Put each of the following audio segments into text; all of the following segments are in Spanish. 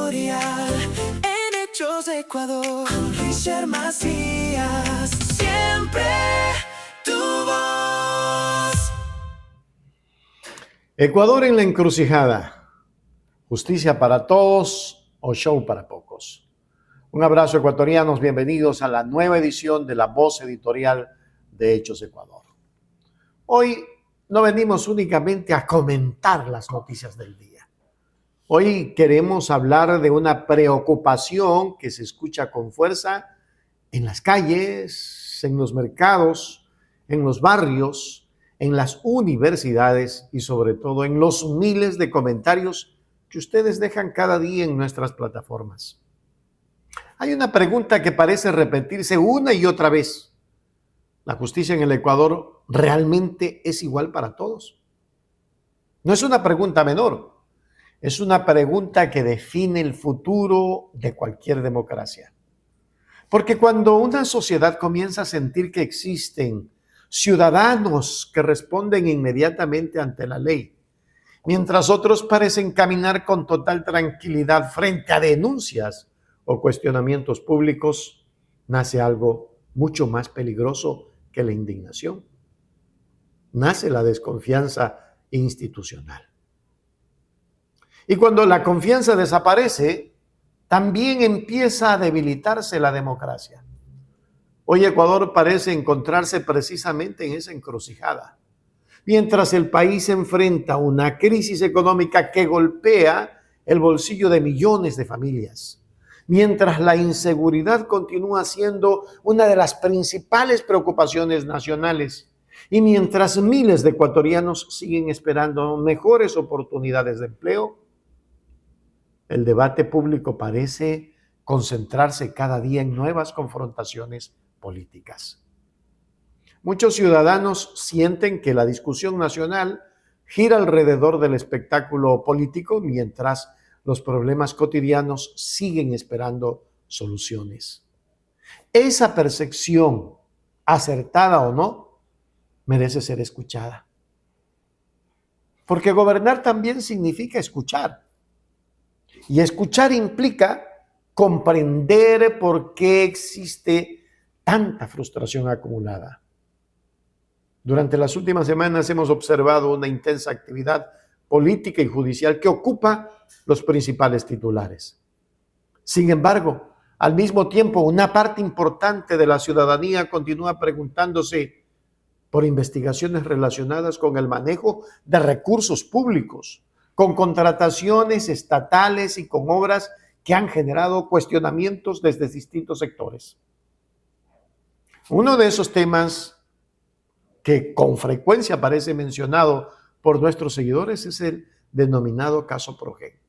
editorial en Hechos de Ecuador con Richard Macías. Siempre tu voz. Ecuador en la encrucijada. Justicia para todos o show para pocos. Un abrazo, ecuatorianos. Bienvenidos a la nueva edición de La Voz Editorial de Hechos Ecuador. Hoy no venimos únicamente a comentar las noticias del día. Hoy queremos hablar de una preocupación que se escucha con fuerza en las calles, en los mercados, en los barrios, en las universidades y sobre todo en los miles de comentarios que ustedes dejan cada día en nuestras plataformas. Hay una pregunta que parece repetirse una y otra vez. ¿La justicia en el Ecuador realmente es igual para todos? No es una pregunta menor, es una pregunta que define el futuro de cualquier democracia. Porque cuando una sociedad comienza a sentir que existen ciudadanos que responden inmediatamente ante la ley, mientras otros parecen caminar con total tranquilidad frente a denuncias o cuestionamientos públicos, nace algo mucho más peligroso que la indignación. Nace la desconfianza institucional. Y cuando la confianza desaparece, también empieza a debilitarse la democracia. Hoy Ecuador parece encontrarse precisamente en esa encrucijada. Mientras el país enfrenta una crisis económica que golpea el bolsillo de millones de familias, mientras la inseguridad continúa siendo una de las principales preocupaciones nacionales y mientras miles de ecuatorianos siguen esperando mejores oportunidades de empleo, el debate público parece concentrarse cada día en nuevas confrontaciones políticas. Muchos ciudadanos sienten que la discusión nacional gira alrededor del espectáculo político mientras los problemas cotidianos siguen esperando soluciones. Esa percepción, acertada o no, merece ser escuchada. Porque gobernar también significa escuchar. Y escuchar implica comprender por qué existe tanta frustración acumulada. Durante las últimas semanas hemos observado una intensa actividad política y judicial que ocupa los principales titulares. Sin embargo, al mismo tiempo, una parte importante de la ciudadanía continúa preguntándose por investigaciones relacionadas con el manejo de recursos públicos, con contrataciones estatales y con obras que han generado cuestionamientos desde distintos sectores. Uno de esos temas que con frecuencia aparece mencionado por nuestros seguidores es el denominado caso Progen.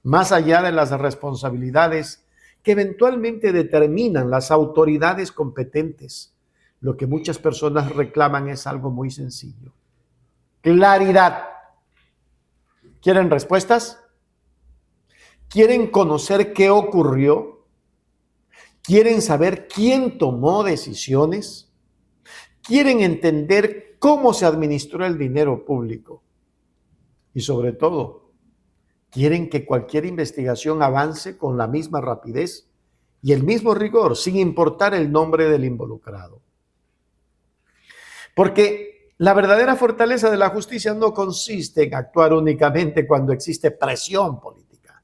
Más allá de las responsabilidades que eventualmente determinan las autoridades competentes, lo que muchas personas reclaman es algo muy sencillo: claridad. ¿Quieren respuestas? ¿Quieren conocer qué ocurrió? ¿Quieren saber quién tomó decisiones? ¿Quieren entender cómo se administró el dinero público? Y sobre todo, ¿quieren que cualquier investigación avance con la misma rapidez y el mismo rigor, sin importar el nombre del involucrado? Porque la verdadera fortaleza de la justicia no consiste en actuar únicamente cuando existe presión política.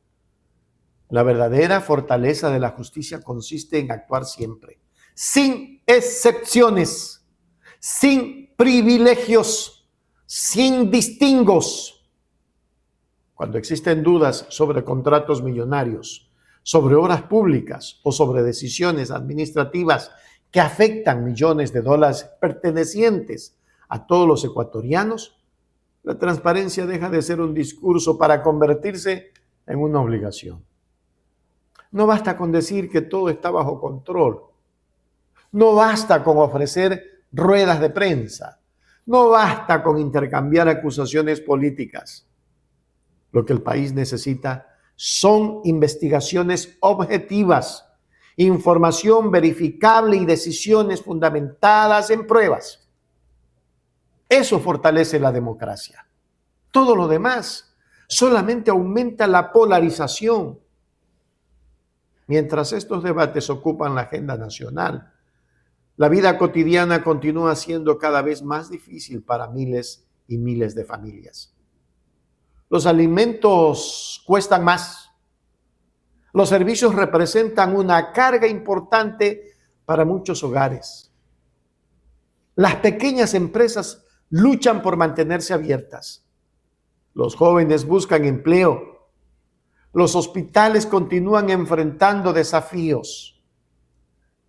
La verdadera fortaleza de la justicia consiste en actuar siempre, sin excepciones, sin privilegios, sin distingos. Cuando existen dudas sobre contratos millonarios, sobre obras públicas o sobre decisiones administrativas que afectan millones de dólares pertenecientes a todos los ecuatorianos, la transparencia deja de ser un discurso para convertirse en una obligación. No basta con decir que todo está bajo control. No basta con ofrecer ruedas de prensa. No basta con intercambiar acusaciones políticas. Lo que el país necesita son investigaciones objetivas, información verificable y decisiones fundamentadas en pruebas. Eso fortalece la democracia. Todo lo demás solamente aumenta la polarización. Mientras estos debates ocupan la agenda nacional, la vida cotidiana continúa siendo cada vez más difícil para miles y miles de familias. Los alimentos cuestan más. Los servicios representan una carga importante para muchos hogares. Las pequeñas empresas luchan por mantenerse abiertas. Los jóvenes buscan empleo. Los hospitales continúan enfrentando desafíos.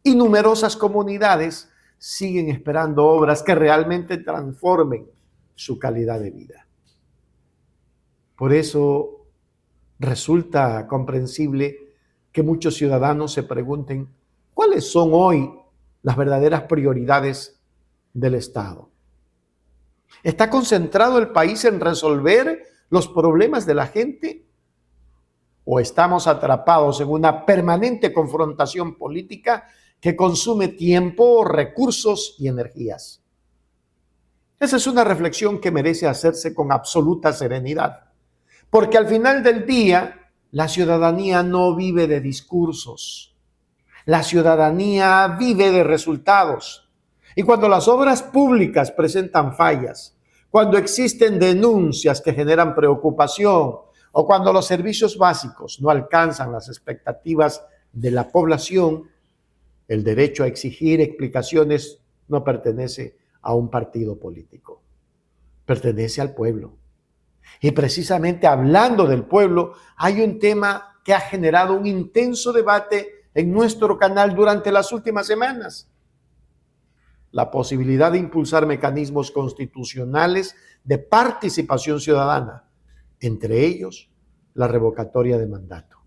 Y numerosas comunidades siguen esperando obras que realmente transformen su calidad de vida. Por eso resulta comprensible que muchos ciudadanos se pregunten cuáles son hoy las verdaderas prioridades del Estado. ¿Está concentrado el país en resolver los problemas de la gente? ¿O estamos atrapados en una permanente confrontación política que consume tiempo, recursos y energías? Esa es una reflexión que merece hacerse con absoluta serenidad, porque al final del día, la ciudadanía no vive de discursos. La ciudadanía vive de resultados. Y cuando las obras públicas presentan fallas, cuando existen denuncias que generan preocupación o cuando los servicios básicos no alcanzan las expectativas de la población, el derecho a exigir explicaciones no pertenece a un partido político, pertenece al pueblo. Y precisamente hablando del pueblo, hay un tema que ha generado un intenso debate en nuestro canal durante las últimas semanas: la posibilidad de impulsar mecanismos constitucionales de participación ciudadana, entre ellos la revocatoria de mandato.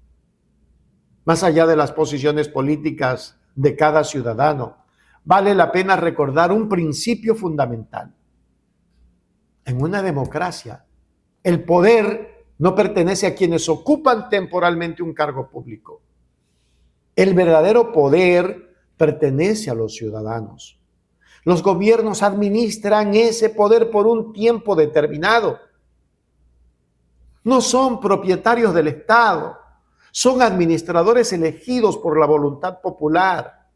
Más allá de las posiciones políticas de cada ciudadano, vale la pena recordar un principio fundamental. En una democracia, el poder no pertenece a quienes ocupan temporalmente un cargo público. El verdadero poder pertenece a los ciudadanos. Los gobiernos administran ese poder por un tiempo determinado. No son propietarios del Estado, son administradores elegidos por la voluntad popular.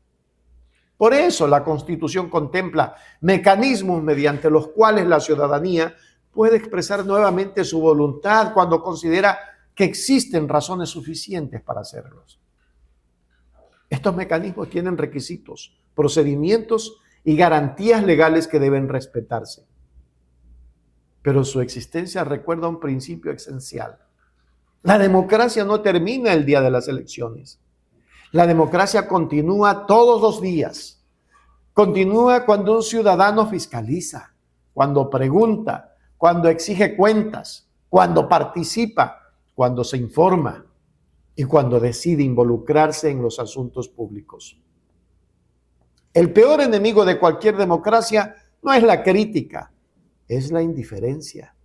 Por eso la Constitución contempla mecanismos mediante los cuales la ciudadanía puede expresar nuevamente su voluntad cuando considera que existen razones suficientes para hacerlos. Estos mecanismos tienen requisitos, procedimientos y garantías legales que deben respetarse. Pero su existencia recuerda un principio esencial. La democracia no termina el día de las elecciones. La democracia continúa todos los días. Continúa cuando un ciudadano fiscaliza, cuando pregunta, cuando exige cuentas, cuando participa, cuando se informa y cuando decide involucrarse en los asuntos públicos. El peor enemigo de cualquier democracia no es la crítica, es la indiferencia.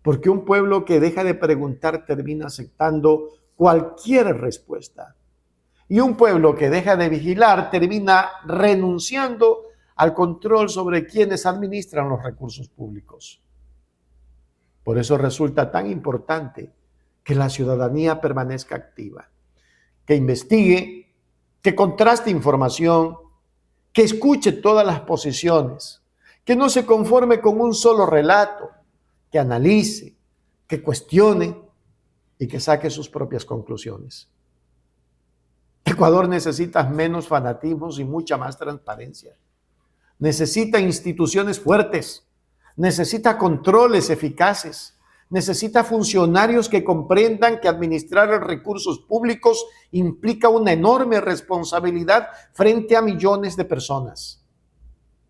Porque un pueblo que deja de preguntar termina aceptando cualquier respuesta. Y un pueblo que deja de vigilar termina renunciando al control sobre quienes administran los recursos públicos. Por eso resulta tan importante que la ciudadanía permanezca activa, que investigue, que contraste información, que escuche todas las posiciones, que no se conforme con un solo relato, que analice, que cuestione y que saque sus propias conclusiones. Ecuador necesita menos fanatismos y mucha más transparencia. Necesita instituciones fuertes, necesita controles eficaces, necesita funcionarios que comprendan que administrar los recursos públicos implica una enorme responsabilidad frente a millones de personas.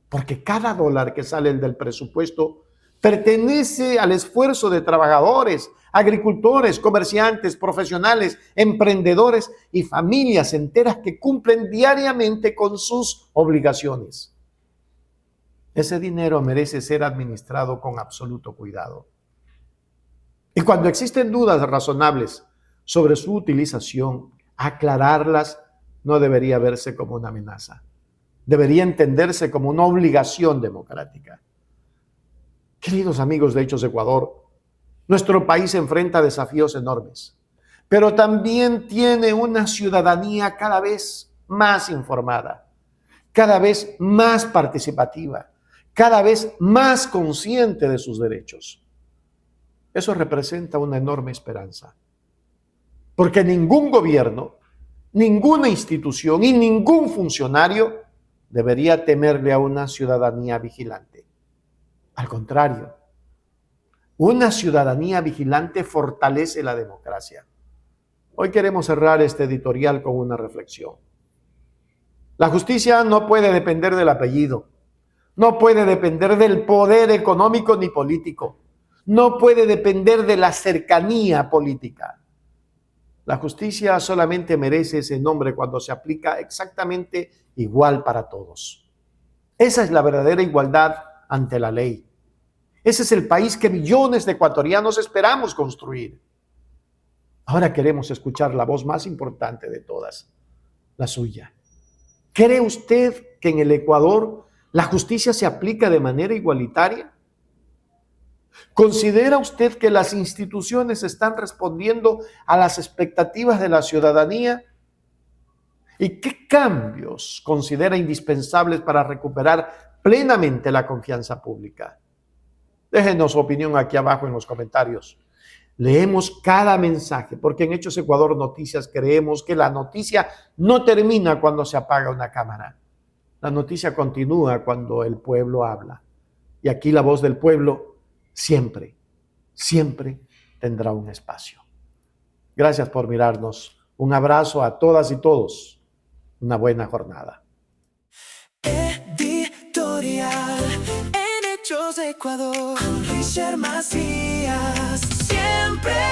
Porque cada dólar que sale del presupuesto pertenece al esfuerzo de trabajadores, agricultores, comerciantes, profesionales, emprendedores y familias enteras que cumplen diariamente con sus obligaciones. Ese dinero merece ser administrado con absoluto cuidado. Y cuando existen dudas razonables sobre su utilización, aclararlas no debería verse como una amenaza. Debería entenderse como una obligación democrática. Queridos amigos de Hechos Ecuador, Nuestro país enfrenta desafíos enormes, pero también tiene una ciudadanía cada vez más informada, cada vez más participativa, cada vez más consciente de sus derechos. Eso representa una enorme esperanza, porque ningún gobierno, ninguna institución y ningún funcionario debería temerle a una ciudadanía vigilante. Al contrario, una ciudadanía vigilante fortalece la democracia. Hoy queremos cerrar este editorial con una reflexión. La justicia no puede depender del apellido, no puede depender del poder económico ni político, no puede depender de la cercanía política. La justicia solamente merece ese nombre cuando se aplica exactamente igual para todos. Esa es la verdadera igualdad ante la ley. Ese es el país que millones de ecuatorianos esperamos construir. Ahora queremos escuchar la voz más importante de todas, la suya. ¿Cree usted que en el Ecuador la justicia se aplica de manera igualitaria? ¿Considera usted que las instituciones están respondiendo a las expectativas de la ciudadanía? ¿Y qué cambios considera indispensables para recuperar plenamente la confianza pública? Déjenos su opinión aquí abajo en los comentarios. Leemos cada mensaje, porque en Hechos Ecuador Noticias creemos que la noticia no termina cuando se apaga una cámara. La noticia continúa cuando el pueblo habla. Y aquí la voz del pueblo siempre, siempre tendrá un espacio. Gracias por mirarnos. Un abrazo a todas y todos. Una buena jornada. Editorial en Hechos Ecuador, con Richard Macías, siempre.